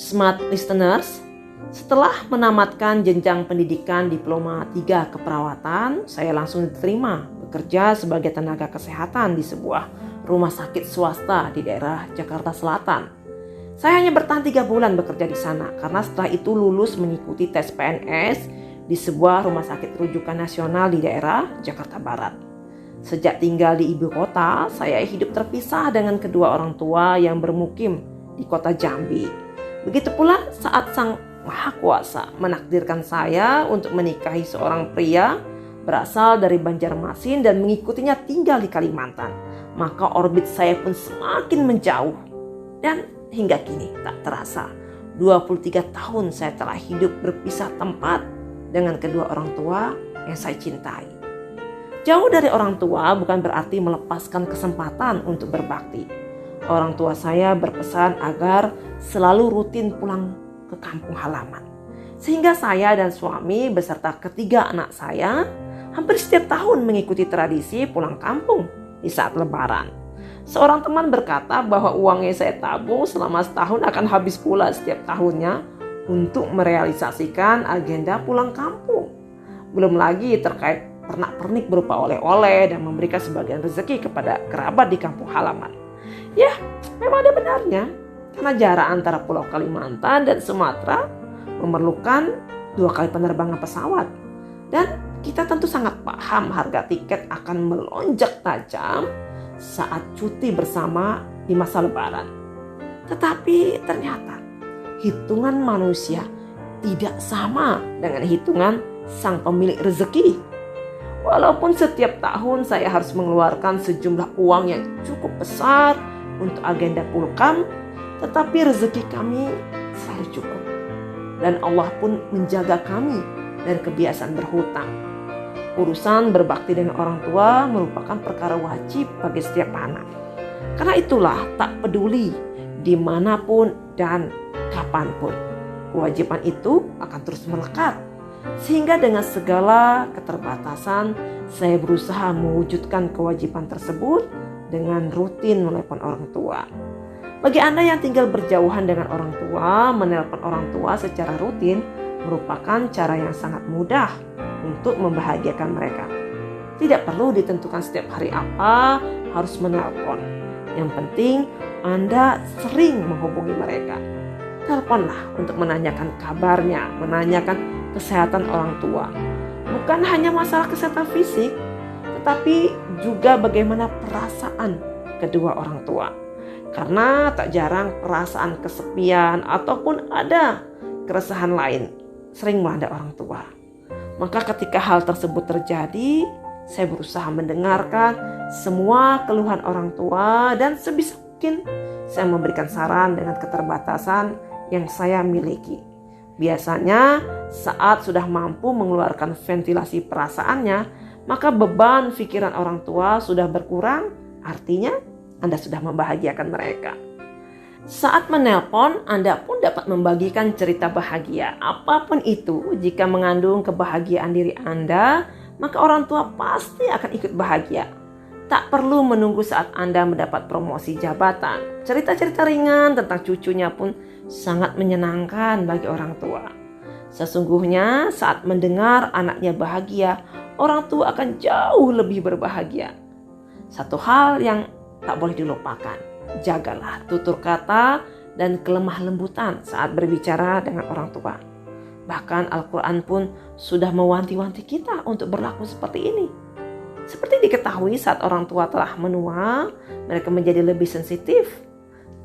Smart listeners, setelah menamatkan jenjang pendidikan diploma 3 keperawatan, saya langsung diterima bekerja sebagai tenaga kesehatan di sebuah rumah sakit swasta di daerah Jakarta Selatan. Saya hanya bertahan 3 bulan bekerja di sana karena setelah itu lulus mengikuti tes PNS di sebuah rumah sakit rujukan nasional di daerah Jakarta Barat. Sejak tinggal di ibu kota, saya hidup terpisah dengan kedua orang tua yang bermukim di kota Jambi. Begitu pula saat Sang Maha Kuasa menakdirkan saya untuk menikahi seorang pria berasal dari Banjarmasin dan mengikutinya tinggal di Kalimantan. Maka orbit saya pun semakin menjauh. Dan hingga kini tak terasa 23 tahun saya telah hidup berpisah tempat dengan kedua orang tua yang saya cintai. Jauh dari orang tua bukan berarti melepaskan kesempatan untuk berbakti. Orang tua saya berpesan agar selalu rutin pulang ke kampung halaman. Sehingga saya dan suami beserta ketiga anak saya hampir setiap tahun mengikuti tradisi pulang kampung di saat lebaran. Seorang teman berkata bahwa uang yang saya tabung selama setahun akan habis pula setiap tahunnya untuk merealisasikan agenda pulang kampung. Belum lagi terkait pernak-pernik berupa oleh-oleh dan memberikan sebagian rezeki kepada kerabat di kampung halaman. Ya, memang ada benarnya. Karena jarak antara Pulau Kalimantan dan Sumatera memerlukan 2 kali penerbangan pesawat. Dan kita tentu sangat paham harga tiket akan melonjak tajam saat cuti bersama di masa lebaran. Tetapi ternyata hitungan manusia tidak sama dengan hitungan sang pemilik rezeki. Walaupun setiap tahun saya harus mengeluarkan sejumlah uang yang cukup besar untuk agenda pulkam, tetapi rezeki kami selalu cukup. Dan Allah pun menjaga kami dari kebiasaan berhutang. Urusan berbakti dengan orang tua merupakan perkara wajib bagi setiap anak. Karena itulah tak peduli dimanapun dan kapanpun, kewajiban itu akan terus melekat. Sehingga dengan segala keterbatasan, saya berusaha mewujudkan kewajiban tersebut dengan rutin menelpon orang tua. Bagi Anda yang tinggal berjauhan dengan orang tua, menelpon orang tua secara rutin merupakan cara yang sangat mudah untuk membahagiakan mereka. Tidak perlu ditentukan setiap hari apa harus menelpon. Yang penting Anda sering menghubungi mereka. Teleponlah untuk menanyakan kabarnya, menanyakan kesehatan orang tua. Bukan hanya masalah kesehatan fisik, tetapi juga bagaimana perasaan kedua orang tua. Karena tak jarang perasaan kesepian ataupun ada keresahan lain sering melanda orang tua. Maka ketika hal tersebut terjadi, saya berusaha mendengarkan semua keluhan orang tua dan sebisa mungkin saya memberikan saran dengan keterbatasan yang saya miliki. Biasanya saat sudah mampu mengeluarkan ventilasi perasaannya, maka beban pikiran orang tua sudah berkurang, artinya Anda sudah membahagiakan mereka. Saat menelpon, Anda pun dapat membagikan cerita bahagia. Apapun itu, jika mengandung kebahagiaan diri Anda, maka orang tua pasti akan ikut bahagia. Tak perlu menunggu saat Anda mendapat promosi jabatan. Cerita-cerita ringan tentang cucunya pun sangat menyenangkan bagi orang tua. Sesungguhnya saat mendengar anaknya bahagia, orang tua akan jauh lebih berbahagia. Satu hal yang tak boleh dilupakan, jagalah tutur kata dan kelemah lembutan saat berbicara dengan orang tua. Bahkan Al-Quran pun sudah mewanti-wanti kita untuk berlaku seperti ini. Seperti diketahui saat orang tua telah menua, mereka menjadi lebih sensitif.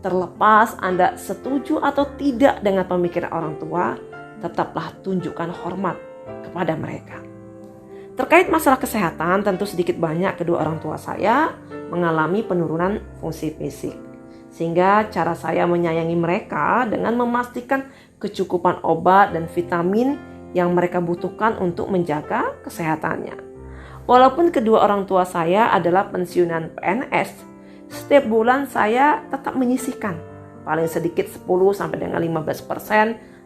Terlepas Anda setuju atau tidak dengan pemikiran orang tua, tetaplah tunjukkan hormat kepada mereka. Terkait masalah kesehatan, tentu sedikit banyak kedua orang tua saya mengalami penurunan fungsi fisik. Sehingga cara saya menyayangi mereka dengan memastikan kecukupan obat dan vitamin yang mereka butuhkan untuk menjaga kesehatannya. Walaupun kedua orang tua saya adalah pensiunan PNS, setiap bulan saya tetap menyisihkan paling sedikit 10-15%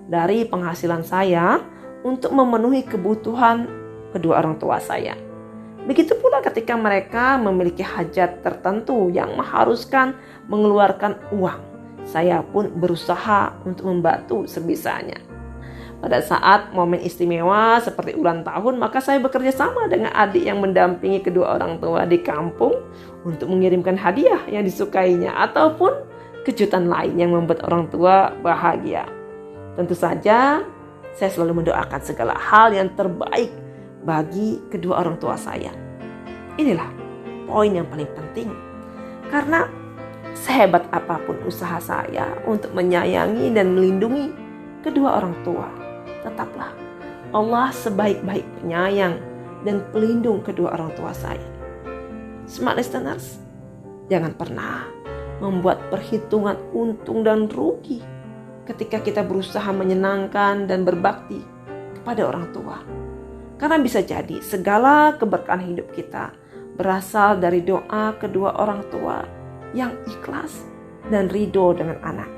dari penghasilan saya untuk memenuhi kebutuhan kedua orang tua saya. Begitu pula ketika mereka memiliki hajat tertentu yang mengharuskan mengeluarkan uang. saya pun berusaha untuk membantu sebisanya. Pada saat momen istimewa seperti ulang tahun, maka saya bekerja sama dengan adik yang mendampingi kedua orang tua di kampung untuk mengirimkan hadiah yang disukainya ataupun kejutan lain yang membuat orang tua bahagia. Tentu saja, saya selalu mendoakan segala hal yang terbaik bagi kedua orang tua saya. Inilah poin yang paling penting. Karena sehebat apapun usaha saya untuk menyayangi dan melindungi kedua orang tua, tetaplah Allah sebaik-baik penyayang dan pelindung kedua orang tua saya. Smart listeners, jangan pernah membuat perhitungan untung dan rugi ketika kita berusaha menyenangkan dan berbakti kepada orang tua. Karena bisa jadi segala keberkahan hidup kita berasal dari doa kedua orang tua yang ikhlas dan ridho dengan anak.